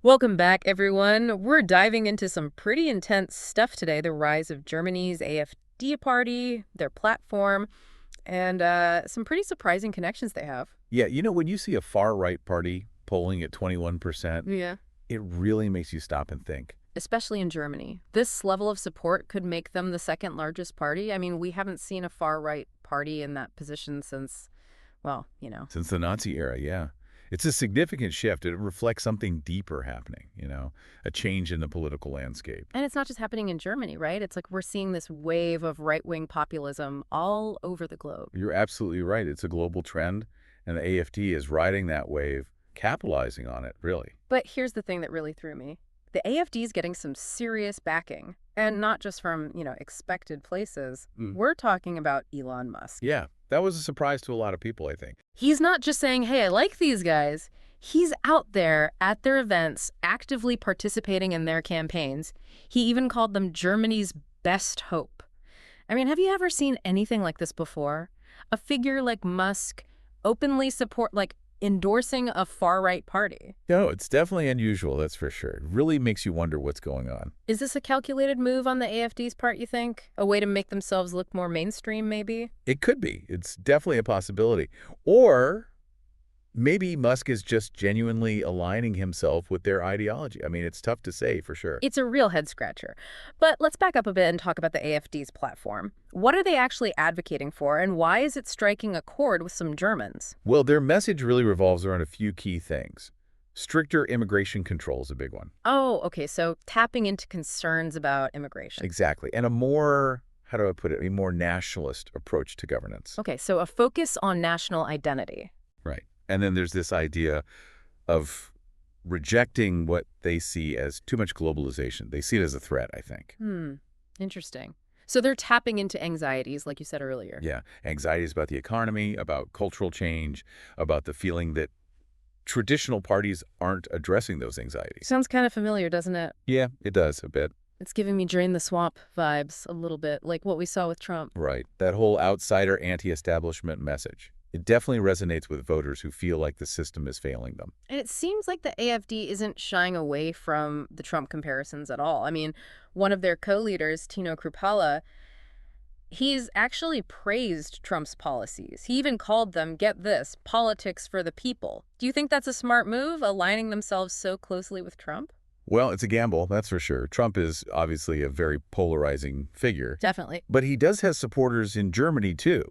Welcome back, everyone. We're diving into some pretty intense stuff today. The rise of Germany's AfD party, their platform, and some pretty surprising connections they have. Yeah, when you see a far-right party polling at 21%, Yeah. it really makes you stop and think. Especially in Germany. This level of support could make them the second largest party. I mean, we haven't seen a far-right party in that position since, well. Since the Nazi era, yeah. It's a significant shift. It reflects something deeper happening, a change in the political landscape. And it's not just happening in Germany, right? It's like we're seeing this wave of right-wing populism all over the globe. You're absolutely right. It's a global trend, and the AfD is riding that wave, capitalizing on it, really. But here's the thing that really threw me. The AfD is getting some serious backing, and not just from, expected places. We're talking about Elon Musk. Yeah, that was a surprise to a lot of people, I think. He's not just saying, hey, I like these guys. He's out there at their events, actively participating in their campaigns. He even called them Germany's best hope. I mean, have you ever seen anything like this before? A figure like Musk openly endorsing a far-right party. No, it's definitely unusual, that's for sure. It really makes you wonder what's going on. Is this a calculated move on the AfD's part, you think? A way to make themselves look more mainstream, maybe? It could be. It's definitely a possibility. Or maybe Musk is just genuinely aligning himself with their ideology. I mean, it's tough to say for sure. It's a real head-scratcher. But let's back up a bit and talk about the AfD's platform. What are they actually advocating for, and why is it striking a chord with some Germans? Well, their message really revolves around a few key things. Stricter immigration control is a big one. Oh, okay, so tapping into concerns about immigration. Exactly. And a more, how do I put it, a more nationalist approach to governance. Okay, so a focus on national identity. Right. And then there's this idea of rejecting what they see as too much globalization. They see it as a threat, I think. Interesting. So they're tapping into anxieties, like you said earlier. Yeah. Anxieties about the economy, about cultural change, about the feeling that traditional parties aren't addressing those anxieties. Sounds kind of familiar, doesn't it? Yeah, it does a bit. It's giving me drain the swamp vibes a little bit, like what we saw with Trump. Right. That whole outsider anti-establishment message. It definitely resonates with voters who feel like the system is failing them. And it seems like the AfD isn't shying away from the Trump comparisons at all. I mean, one of their co-leaders, Tino Kruppala, he's actually praised Trump's policies. He even called them, get this, politics for the people. Do you think that's a smart move, aligning themselves so closely with Trump? Well, it's a gamble, that's for sure. Trump is obviously a very polarizing figure. Definitely. But he does have supporters in Germany, too.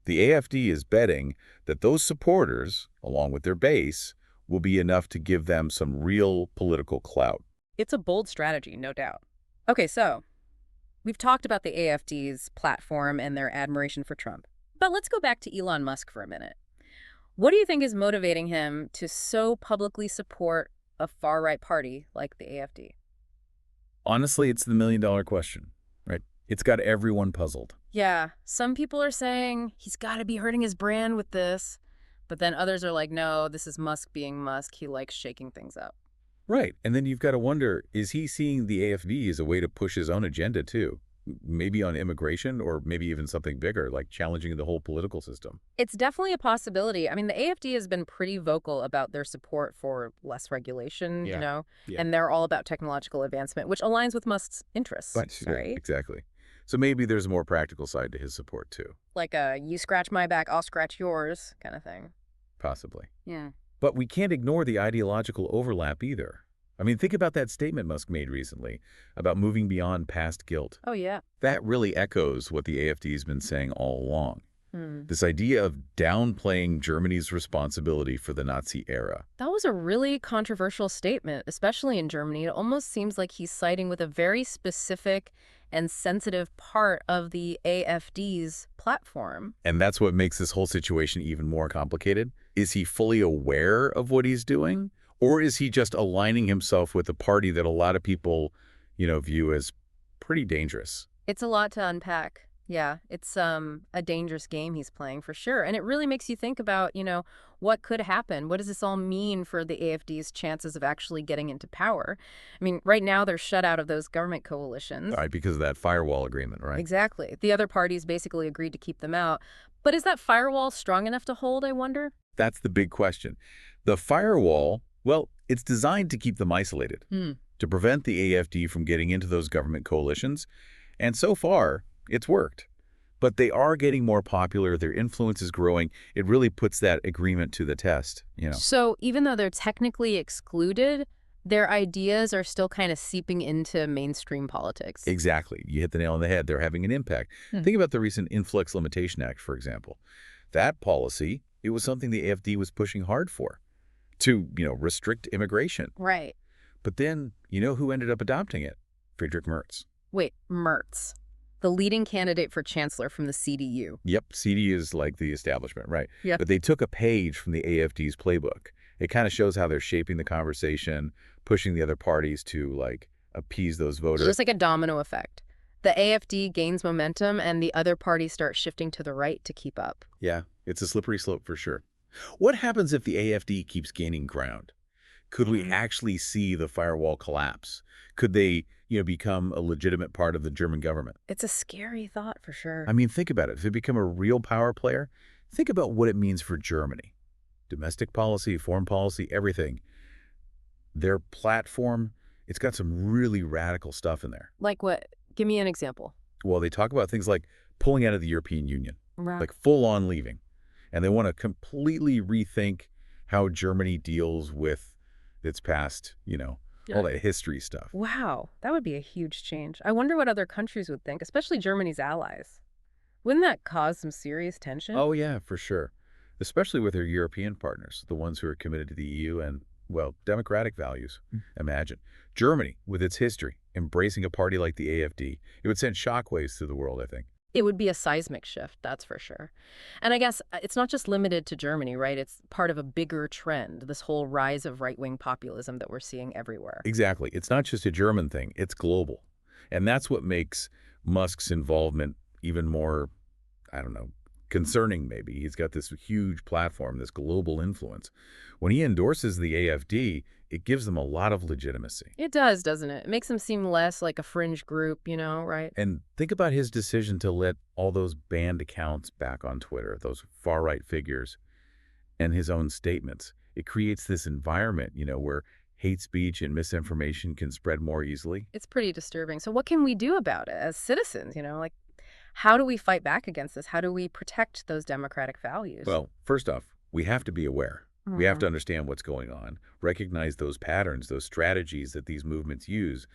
The AfD is betting that those supporters, along with their base, will be enough to give them some real political clout. It's a bold strategy, no doubt. Okay, so we've talked about the AfD's platform and their admiration for Trump. But let's go back to Elon Musk for a minute. What do you think is motivating him to so publicly support a far-right party like the AfD? Honestly, it's the million-dollar question, right? It's got everyone puzzled. Yeah, some people are saying he's got to be hurting his brand with this. But then others are like, no, this is Musk being Musk. He likes shaking things up. Right. And then you've got to wonder, is he seeing the AfD as a way to push his own agenda, too? Maybe on immigration or maybe even something bigger, like challenging the whole political system. It's definitely a possibility. I mean, the AfD has been pretty vocal about their support for less regulation, Yeah. and they're all about technological advancement, which aligns with Musk's interests, right? Exactly. So maybe there's a more practical side to his support, too. Like a you scratch my back, I'll scratch yours kind of thing. Possibly. Yeah. But we can't ignore the ideological overlap either. I mean, think about that statement Musk made recently about moving beyond past guilt. Oh, yeah. That really echoes what the AfD's been saying all along. This idea of downplaying Germany's responsibility for the Nazi era. That was a really controversial statement, especially in Germany. It almost seems like he's siding with a very specific and sensitive part of the AfD's platform. And that's what makes this whole situation even more complicated. Is he fully aware of what he's doing? Or is he just aligning himself with a party that a lot of people, view as pretty dangerous? It's a lot to unpack. Yeah, it's a dangerous game he's playing for sure. And it really makes you think about, what could happen? What does this all mean for the AfD's chances of actually getting into power? I mean, right now they're shut out of those government coalitions. Right, because of that firewall agreement, right? Exactly. The other parties basically agreed to keep them out. But is that firewall strong enough to hold, I wonder? That's the big question. The firewall Well, it's designed to keep them isolated, Hmm. to prevent the AfD from getting into those government coalitions, and so far, it's worked. But they are getting more popular, their influence is growing. It really puts that agreement to the test. So even though they're technically excluded, their ideas are still kind of seeping into mainstream politics. Exactly. You hit the nail on the head. They're having an impact. Hmm. Think about the recent Influx Limitation Act, for example. That policy, it was something the AfD was pushing hard for, to restrict immigration. Right. But then, you know who ended up adopting it? Friedrich Merz. Wait, Mertz, the leading candidate for chancellor from the CDU. Yep, CD is like the establishment, right? Yeah. But they took a page from the AfD's playbook. It kind of shows how they're shaping the conversation, pushing the other parties to, like, appease those voters. Just like a domino effect. The AfD gains momentum and the other parties start shifting to the right to keep up. Yeah, it's a slippery slope for sure. What happens if the AfD keeps gaining ground? Could we actually see the firewall collapse? Could they become a legitimate part of the German government? It's a scary thought for sure. I mean, think about it. If they become a real power player, think about what it means for Germany. Domestic policy, foreign policy, everything. Their platform, it's got some really radical stuff in there. Like what? Give me an example. Well, they talk about things like pulling out of the European Union, Right. like full-on leaving. And they want to completely rethink how Germany deals with its past, all that history stuff. Wow, that would be a huge change. I wonder what other countries would think, especially Germany's allies. Wouldn't that cause some serious tension? Oh, yeah, for sure. Especially with their European partners, the ones who are committed to the EU and, well, democratic values. Imagine. Germany, with its history, embracing a party like the AfD, it would send shockwaves through the world, I think. It would be a seismic shift, that's for sure. And I guess it's not just limited to Germany, right? It's part of a bigger trend, this whole rise of right-wing populism that we're seeing everywhere. Exactly. It's not just a German thing, it's global. And that's what makes Musk's involvement even more, I don't know, concerning maybe. He's got this huge platform, this global influence. When he endorses the AfD, it gives them a lot of legitimacy. It does, doesn't it? It makes them seem less like a fringe group, right? And think about his decision to let all those banned accounts back on Twitter, those far-right figures, and his own statements. It creates this environment, where hate speech and misinformation can spread more easily. It's pretty disturbing. So what can we do about it as citizens, Like, how do we fight back against this? How do we protect those democratic values? Well, first off, we have to be aware. We have Mhm. to understand what's going on, recognize those patterns, those strategies that these movements use,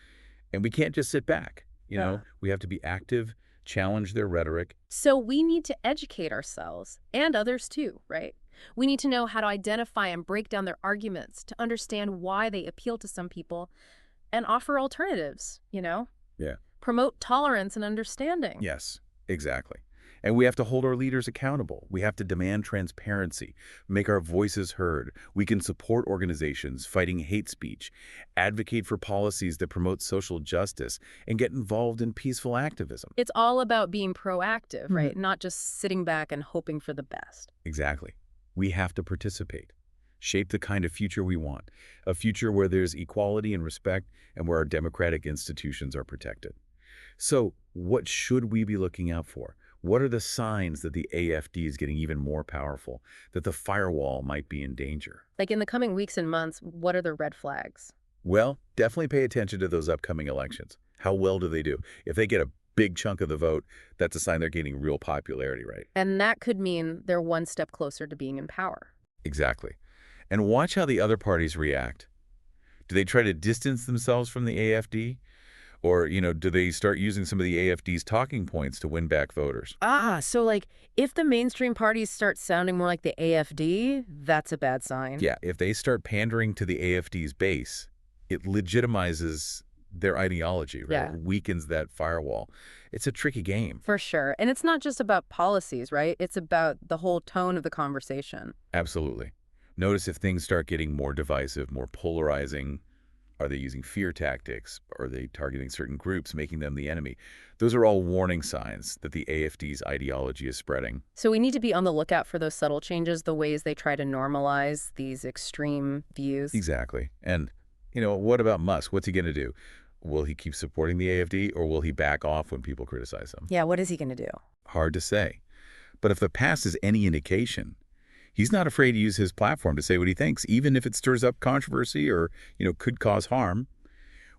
and we can't just sit back. Yeah. We have to be active, challenge their rhetoric. So we need to educate ourselves and others too, right? We need to know how to identify and break down their arguments, to understand why they appeal to some people and offer alternatives. Yeah. Promote tolerance and understanding. Yes, exactly. And we have to hold our leaders accountable. We have to demand transparency, make our voices heard. We can support organizations fighting hate speech, advocate for policies that promote social justice, and get involved in peaceful activism. It's all about being proactive, right? Not just sitting back and hoping for the best. Exactly. We have to participate, shape the kind of future we want, a future where there's equality and respect and where our democratic institutions are protected. So what should we be looking out for? What are the signs that the AfD is getting even more powerful, that the firewall might be in danger? Like in the coming weeks and months, what are the red flags? Well, definitely pay attention to those upcoming elections. How well do they do? If they get a big chunk of the vote, that's a sign they're gaining real popularity, right? And that could mean they're one step closer to being in power. Exactly. And watch how the other parties react. Do they try to distance themselves from the AfD? Or do they start using some of the AfD's talking points to win back voters? So like if the mainstream parties start sounding more like the AfD, that's a bad sign. Yeah, if they start pandering to the AfD's base, it legitimizes their ideology, right? Yeah. It weakens that firewall. It's a tricky game. For sure. And it's not just about policies, right? It's about the whole tone of the conversation. Absolutely. Notice if things start getting more divisive, more polarizing. Are they using fear tactics? Are they targeting certain groups, making them the enemy? Those are all warning signs that the AfD's ideology is spreading. So we need to be on the lookout for those subtle changes, the ways they try to normalize these extreme views. Exactly. And, what about Musk? What's he going to do? Will he keep supporting the AfD or will he back off when people criticize him? Yeah, what is he going to do? Hard to say. But if the past is any indication, He's not afraid to use his platform to say what he thinks, even if it stirs up controversy or, could cause harm.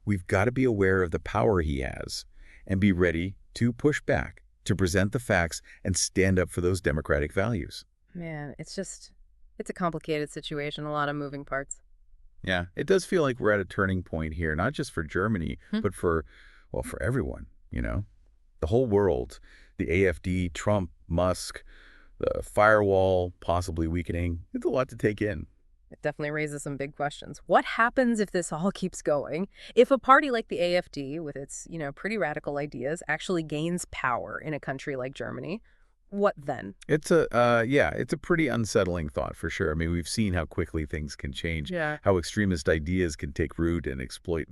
We've got to be aware of the power he has and be ready to push back, to present the facts and stand up for those democratic values. Man, it's a complicated situation, a lot of moving parts. Yeah, it does feel like we're at a turning point here, not just for Germany, but for everyone, The whole world, the AfD, Trump, Musk, the firewall possibly weakening. It's a lot to take in. It definitely raises some big questions. What happens if this all keeps going? If a party like the AfD, with its, pretty radical ideas, actually gains power in a country like Germany, what then? It's a pretty unsettling thought for sure. I mean, we've seen how quickly things can change, Yeah. how extremist ideas can take root and exploit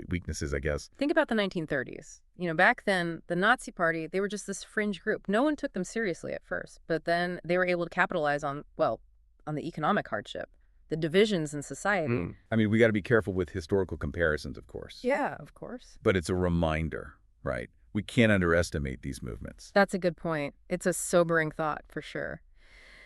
weaknesses, I guess. Think about the 1930s. Back then, the Nazi Party, they were just this fringe group. No one took them seriously at first, but then they were able to capitalize on the economic hardship, the divisions in society. I mean, we got to be careful with historical comparisons, of course. Yeah, of course. But it's a reminder, right? We can't underestimate these movements. That's a good point. It's a sobering thought, for sure.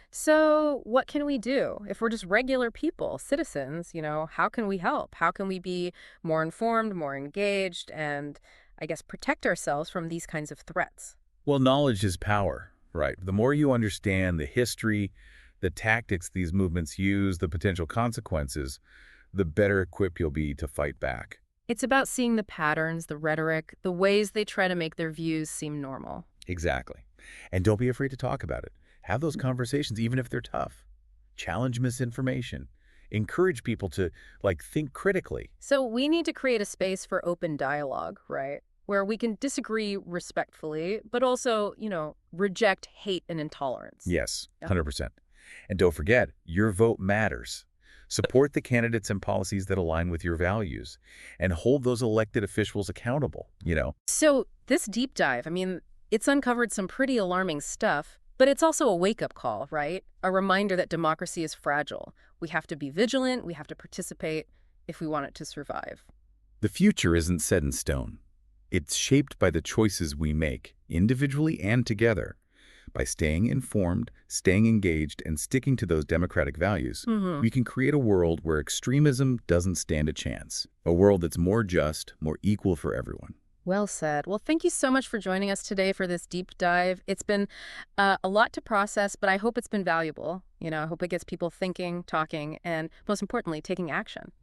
So what can we do? If we're just regular people, citizens, how can we help? How can we be more informed, more engaged, and, I guess, protect ourselves from these kinds of threats? Well, knowledge is power, right? The more you understand the history, the tactics these movements use, the potential consequences, the better equipped you'll be to fight back. It's about seeing the patterns, the rhetoric, the ways they try to make their views seem normal. Exactly. And don't be afraid to talk about it. Have those conversations, even if they're tough. Challenge misinformation. Encourage people to, think critically. So we need to create a space for open dialogue, right? Where we can disagree respectfully, but also, reject hate and intolerance. Yes, Yeah. 100%. And don't forget, your vote matters. Support the candidates and policies that align with your values and hold those elected officials accountable. So this deep dive, it's uncovered some pretty alarming stuff, but it's also a wake-up call, right? A reminder that democracy is fragile. We have to be vigilant, we have to participate if we want it to survive. The future isn't set in stone. It's shaped by the choices we make, individually and together. By staying informed, staying engaged, and sticking to those democratic values, we can create a world where extremism doesn't stand a chance. A world that's more just, more equal for everyone. Well said. Well, thank you so much for joining us today for this deep dive. It's been a lot to process, but I hope it's been valuable. I hope it gets people thinking, talking, and most importantly, taking action.